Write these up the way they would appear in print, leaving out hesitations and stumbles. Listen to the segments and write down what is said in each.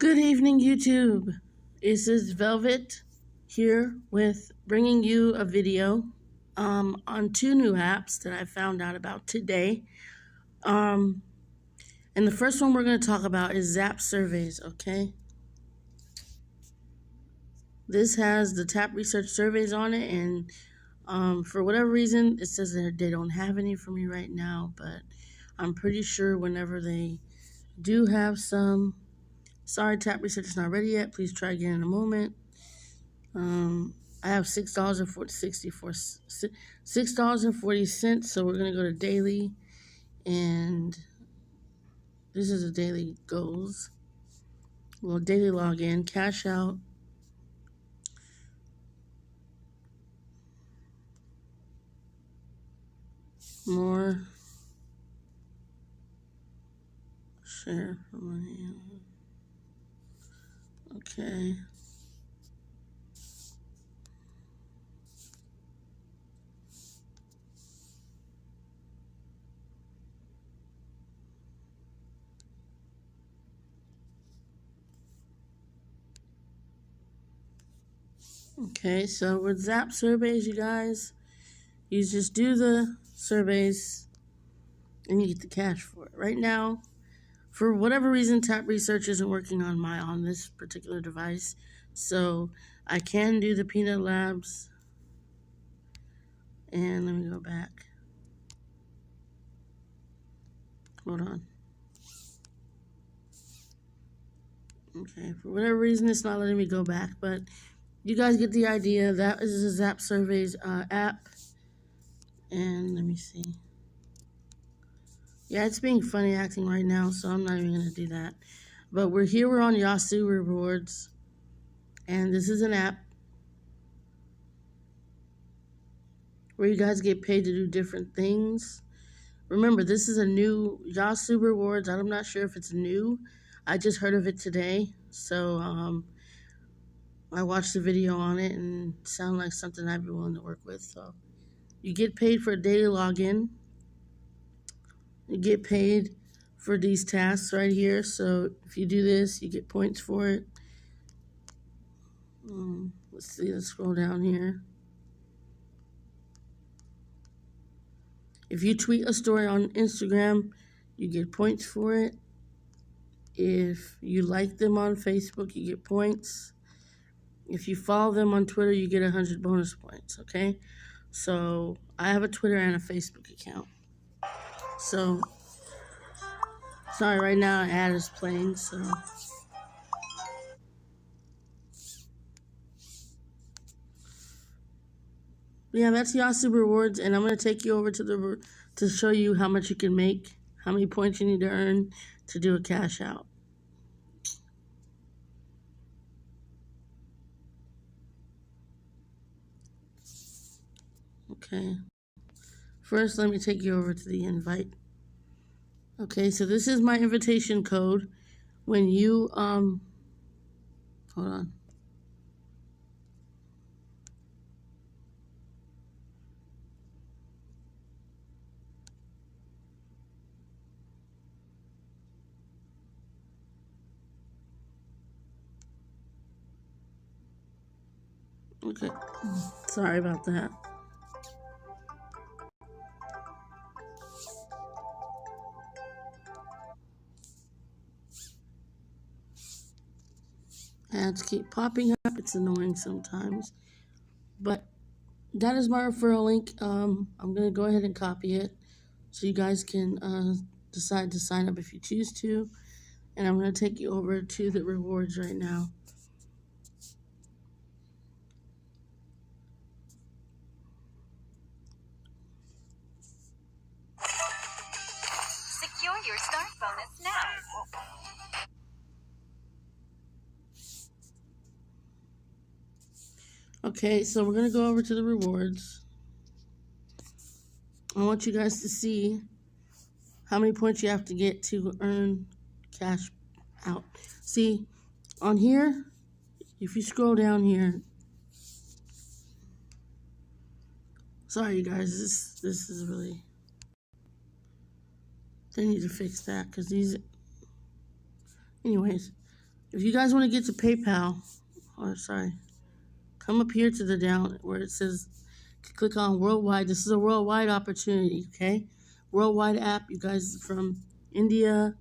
Good evening, YouTube. This is Velvet here with bringing you a video on two new apps that I found out about today. And the first one we're going to talk about is Zap Surveys, okay? This has the Tap Research surveys on it, and for whatever reason, it says that they don't have any for me right now, but I'm pretty sure whenever they do have some. Sorry, Tap Research is not ready yet. Please try again in a moment. I have $6.40, so we're gonna go to daily, and this is a daily goals. Well, daily login, cash out. More. Share for money. Okay. Okay, so with Zap surveys, you guys, you just do the surveys and you get the cash for it. Right now, for whatever reason, Tap Research isn't working on this particular device, so I can do the Peanut Labs. And let me go back. Hold on. Okay, for whatever reason, it's not letting me go back, but you guys get the idea. That is a Zap Surveys app. And let me see. Yeah, it's being funny acting right now, so I'm not even going to do that. But we're on Rasoo Rewards, and this is an app where you guys get paid to do different things. Remember, this is a new Rasoo Rewards. I'm not sure if it's new. I just heard of it today, so I watched the video on it and it sounded like something I'd be willing to work with. So you get paid for a daily login. You get paid for these tasks right here. So if you do this, you get points for it. Let's see, let's scroll down here. If you tweet a story on Instagram, you get points for it. If you like them on Facebook, you get points. If you follow them on Twitter, you get 100 bonus points, okay? So I have a Twitter and a Facebook account. So, sorry, right now an ad is playing, so. Yeah, that's Rasoo Rewards, and I'm going to take you over to show you how much you can make, how many points you need to earn to do a cash out. Okay. First, let me take you over to the invite. Okay, so this is my invitation code. When you, hold on. Okay, sorry about that. Ads keep popping up. It's annoying sometimes. But that is my referral link. I'm going to go ahead and copy it so you guys can decide to sign up if you choose to. And I'm going to take you over to the rewards right now. Secure your start bonus now. Okay, so we're going to go over to the rewards. I want you guys to see how many points you have to get to earn cash out. See, on here, if you scroll down here, sorry you guys, this is really, they need to fix that because these, anyways, If you guys want to get to PayPal, or sorry, come up here to the down where it says click on worldwide. This is a worldwide opportunity, okay? Worldwide app. You guys from India,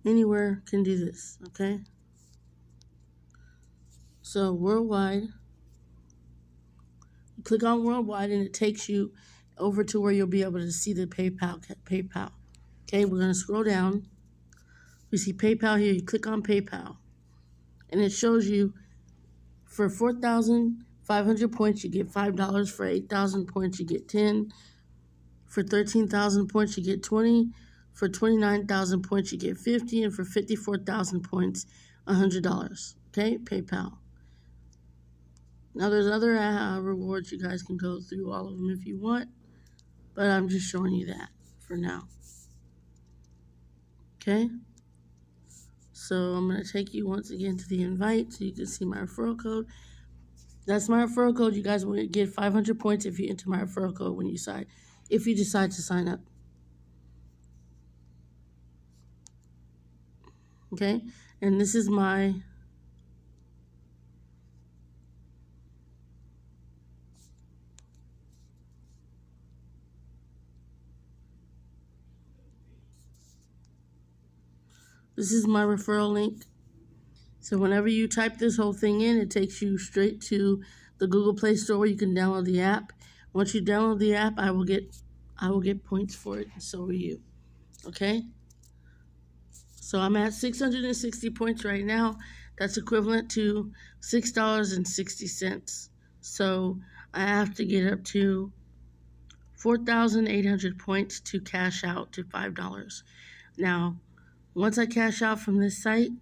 anywhere can do this, okay? So worldwide, you click on worldwide and it takes you over to where you'll be able to see the PayPal. Okay, we're gonna scroll down. You see PayPal here, you click on PayPal. And it shows you for 4,500 points you get $5. For 8,000 points you get 10. For 13,000 points you get 20. For 29,000 points you get 50, and for 54,000 points $100. Okay, PayPal. Now there's other rewards. You guys can go through all of them if you want, but I'm just showing you that for now. Okay, so I'm going to take you once again to the invite so you can see my referral code. That's my referral code. You guys will get 500 points if you enter my referral code when you decide to sign up. Okay, and this is my referral link. So whenever you type this whole thing in, it takes you straight to the Google Play Store where you can download the app. Once you download the app, I will get points for it, and so will you. Okay? So I'm at 660 points right now. That's equivalent to $6.60. So I have to get up to 4,800 points to cash out to $5. Now, once I cash out from this site,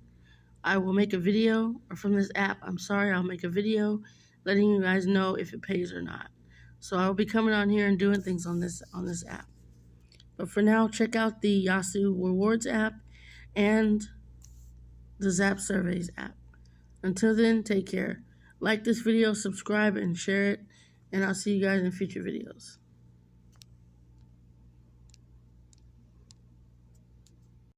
I will make a video, or from this app, I'll make a video letting you guys know if it pays or not. So I will be coming on here and doing things on this app. But for now, check out the Rasoo Rewards app and the Zap Surveys app. Until then, take care. Like this video, subscribe, and share it, and I'll see you guys in future videos.